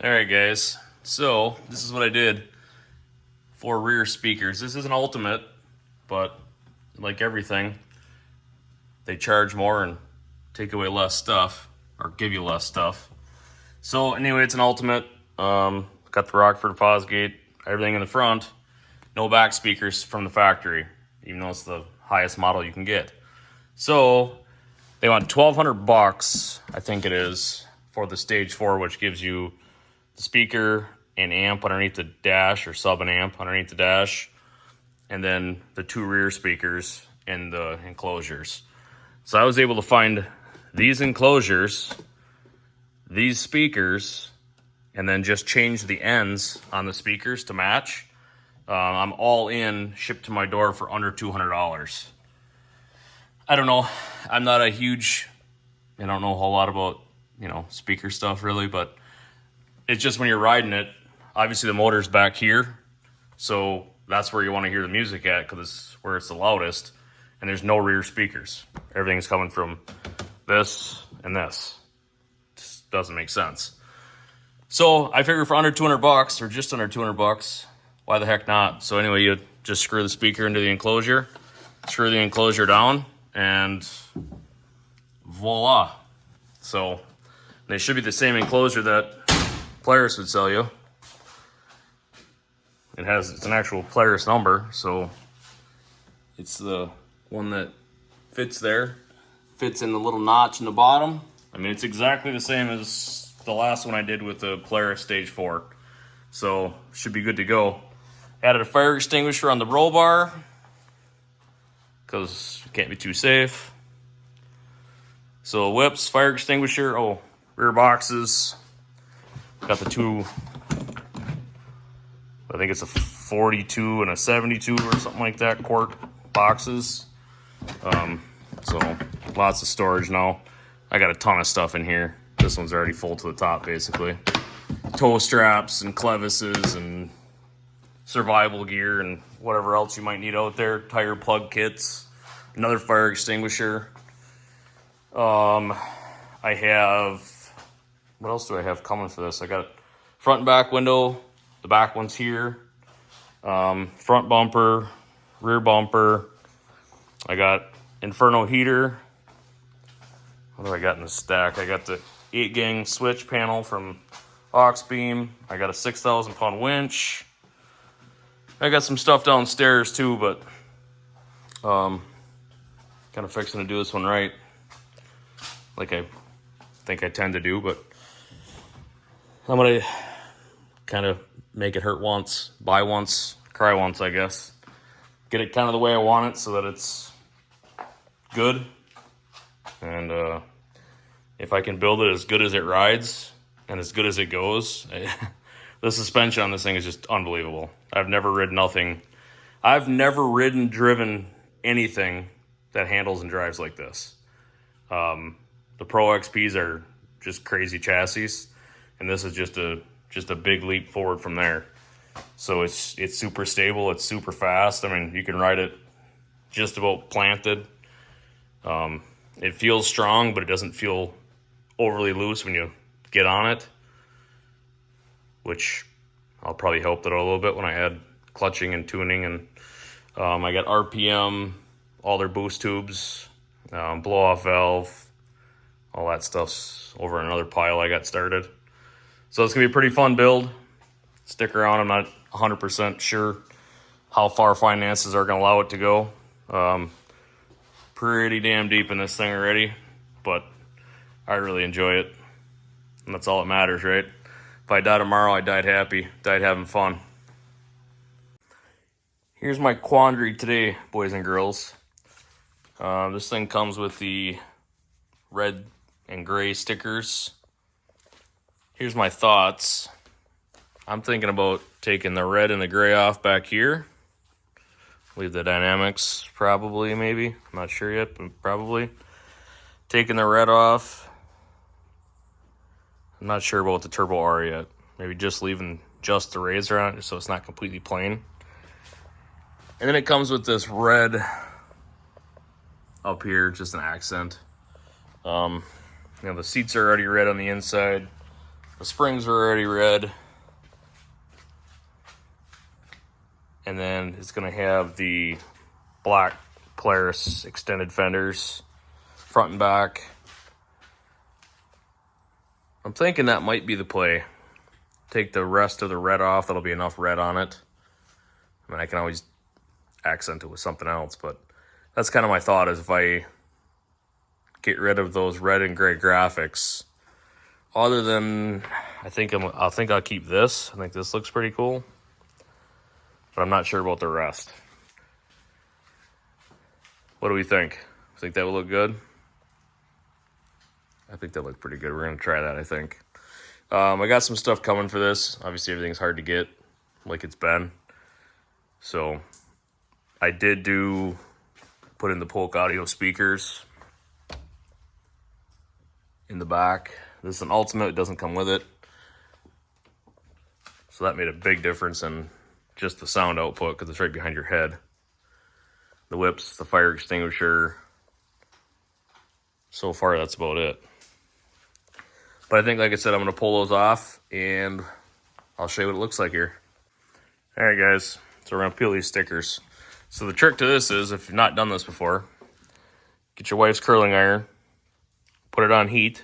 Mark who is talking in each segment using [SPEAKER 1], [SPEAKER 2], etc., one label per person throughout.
[SPEAKER 1] Alright guys, so this is what I did for rear speakers. This is an ultimate, but like everything, they charge more and take away less stuff, or give you less stuff. So anyway, it's an ultimate. Got the Rockford Fosgate, everything in the front. No back speakers from the factory, even though it's the highest model you can get. So they want $1,200, I think it is, for the Stage 4, which gives you the speaker and amp underneath the dash, or sub and amp underneath the dash, and then the two rear speakers in the enclosures. So I was able to find these enclosures, these speakers, and then just change the ends on the speakers to match. I'm all in, shipped to my door for under $200. I don't know. I'm not a huge, I don't know a whole lot about, speaker stuff really, but it's just when you're riding it, obviously the motor's back here, so that's where you want to hear the music at, because it's where it's the loudest, and there's no rear speakers. Everything's coming from this and this. Just doesn't make sense. So I figured for under $200, or just under $200, why the heck not? So anyway, you just screw the speaker into the enclosure, screw the enclosure down, and voila. So they should be the same enclosure that Polaris would sell you. It's an actual Polaris number, so it's the one that fits there. Fits in the little notch in the bottom. I mean, it's exactly the same as the last one I did with the Polaris Stage 4. So, should be good to go. Added a fire extinguisher on the roll bar, because you can't be too safe. So, whips, fire extinguisher, rear boxes. Got the two, I think it's a 42 and a 72 or something like that, quart boxes. So lots of storage now. I got a ton of stuff in here. This one's already full to the top, basically. Toe straps and clevises and survival gear and whatever else you might need out there. Tire plug kits, another fire extinguisher. I have, what else do I have coming for this? I got front and back window. The back one's here. Front bumper, rear bumper. I got Inferno heater. What do I got in the stack? I got the 8-gang switch panel from Oxbeam. I got a 6,000-pound winch. I got some stuff downstairs too, but kind of fixing to do this one right, like I think I tend to do, but I'm gonna kind of make it hurt once, buy once, cry once, I guess. Get it kind of the way I want it so that it's good. And if I can build it as good as it rides and as good as it goes, the suspension on this thing is just unbelievable. I've never driven anything that handles and drives like this. The Pro XPs are just crazy chassis, and this is just a big leap forward from there. So it's super stable, it's super fast. I mean, you can ride it just about planted. It feels strong, but it doesn't feel overly loose when you get on it, which I'll probably help that a little bit when I add clutching and tuning. And I got RPM, all their boost tubes, blow off valve, all that stuff's over in another pile I got started. So it's gonna be a pretty fun build. Stick around. I'm not 100% sure how far finances are gonna allow it to go. Pretty damn deep in this thing already, but I really enjoy it, and that's all that matters, right? If I die tomorrow, I died happy, died having fun. Here's my quandary today, boys and girls. This thing comes with the red and gray stickers. Here's my thoughts. I'm thinking about taking the red and the gray off back here. Leave the dynamics, probably, maybe. I'm not sure yet, but probably. Taking the red off. I'm not sure about the Turbo R yet. Maybe just leaving just the Rzr on it so it's not completely plain. And then it comes with this red up here, just an accent. The seats are already red on the inside. The springs are already red. And then it's going to have the black Polaris extended fenders, front and back. I'm thinking that might be the play. Take the rest of the red off. That'll be enough red on it. I mean, I can always accent it with something else, but that's kind of my thought, is if I get rid of those red and gray graphics, other than I think I'll keep this. I think this looks pretty cool, but I'm not sure about the rest. What do we think? Think that would look good? I think that looked pretty good. We're gonna try that, I think. I got some stuff coming for this. Obviously, everything's hard to get, like it's been. So I did put in the Polk audio speakers in the back. This is an Ultimate, it doesn't come with it. So that made a big difference in just the sound output, because it's right behind your head. The whips, the fire extinguisher. So far, that's about it. But I think, like I said, I'm going to pull those off, and I'll show you what it looks like here. All right, guys. So we're going to peel these stickers. So the trick to this is, if you've not done this before, get your wife's curling iron, put it on heat.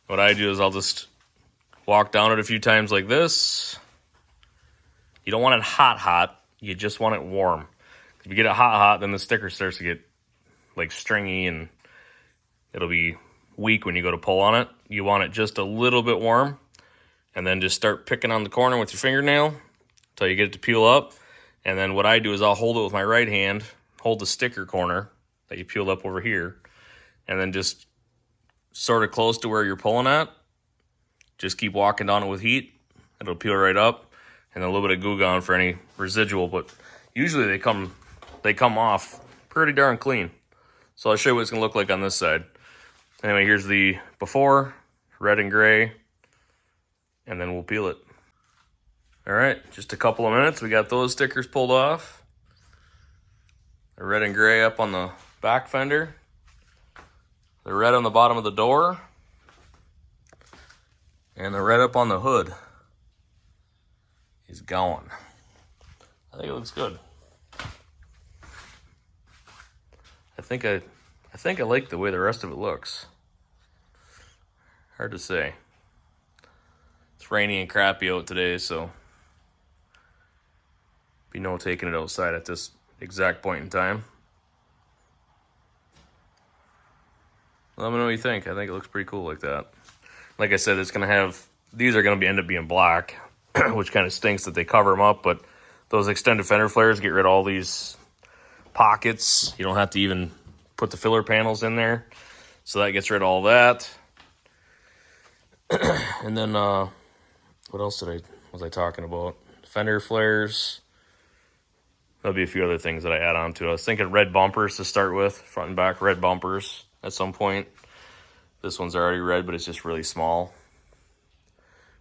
[SPEAKER 1] What I do is I'll just walk down it a few times like this. You don't want it hot. You just want it warm. If you get it hot, then the sticker starts to get like stringy, and it'll be weak when you go to pull on it. You want it just a little bit warm, and then just start picking on the corner with your fingernail until you get it to peel up. And then what I do is I'll hold it with my right hand, hold the sticker corner that you peeled up over here, and then just sort of close to where you're pulling at. Just keep walking down it with heat. It'll peel right up, and a little bit of Goo Gone for any residual, but usually they come off pretty darn clean. So I'll show you what it's gonna look like on this side. Anyway, here's the before, red and gray, and then we'll peel it. All right, just a couple of minutes. We got those stickers pulled off. The red and gray up on the back fender. The red on the bottom of the door. And the red up on the hood is gone. I think it looks good. I think I like the way the rest of it looks. Hard to say. It's rainy and crappy out today, so be no taking it outside at this exact point in time. Let me know what you think. I think it looks pretty cool like that. Like I said, it's gonna have, these are gonna end up being black, which kind of stinks that they cover them up, but those extended fender flares get rid of all these pockets. You don't have to even put the filler panels in there. So that gets rid of all that. And then, what else was I talking about? Fender flares. There'll be a few other things that I add on to. I was thinking red bumpers to start with, front and back red bumpers at some point. This one's already red, but it's just really small.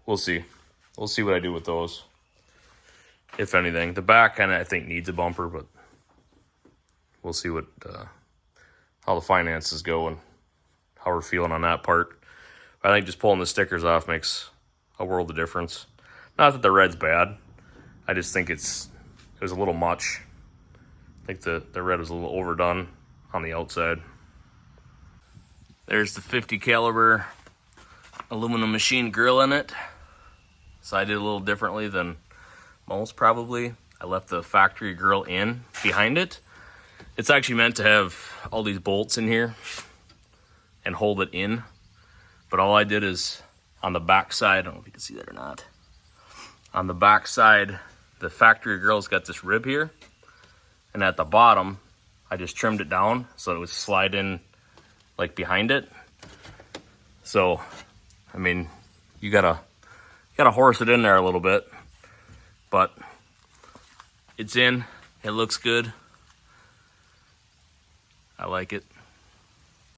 [SPEAKER 1] We'll see. We'll see what I do with those, if anything. The back kind of, I think, needs a bumper, but we'll see what how the finances go and how we're feeling on that part. I think just pulling the stickers off makes a world of difference. Not that the red's bad. I just think it was a little much. I think the red was a little overdone on the outside. There's the 50 caliber aluminum machine grill in it. So I did a little differently than most probably. I left the factory grill in behind it. It's actually meant to have all these bolts in here and hold it in. But all I did is on the back side, I don't know if you can see that or not. On the back side, the factory grill's got this rib here. And at the bottom, I just trimmed it down so it would slide in like behind it. So, I mean, you gotta horse it in there a little bit, but it's in, it looks good. I like it.